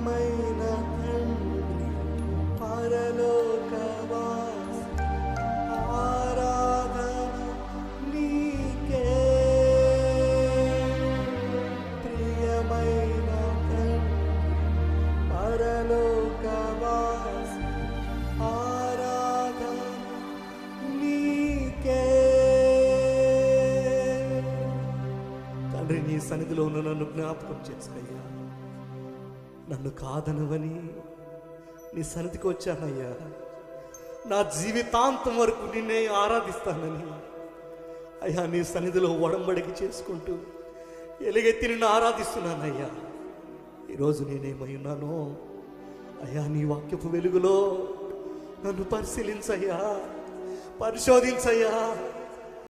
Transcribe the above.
ప్రియమైన తండ్రి పరలోకవాసి ఆరాధన నీకే. ప్రియమైన తండ్రి పరలోకవాసి ఆరాధన నీకే. తండ్రి, నీ సన్నిధిలో ఉన్న నన్ను జ్ఞాపకం చేసుకోయ్యా. నన్ను కాదనవని నీ సన్నిధికి వచ్చానయ్యా. నా జీవితాంతం వరకు నిన్నే ఆరాధిస్తానని అయ్యా నీ సన్నిధిలో ఒడంబడికి చేసుకుంటూ ఎలుగెత్తి నిన్ను ఆరాధిస్తున్నానయ్యా. ఈరోజు నేనేమై ఉన్నానో అయ్యా, నీ వాక్యపు వెలుగులో నన్ను పరిశీలించయ్యా, పరిశోధించయ్యా.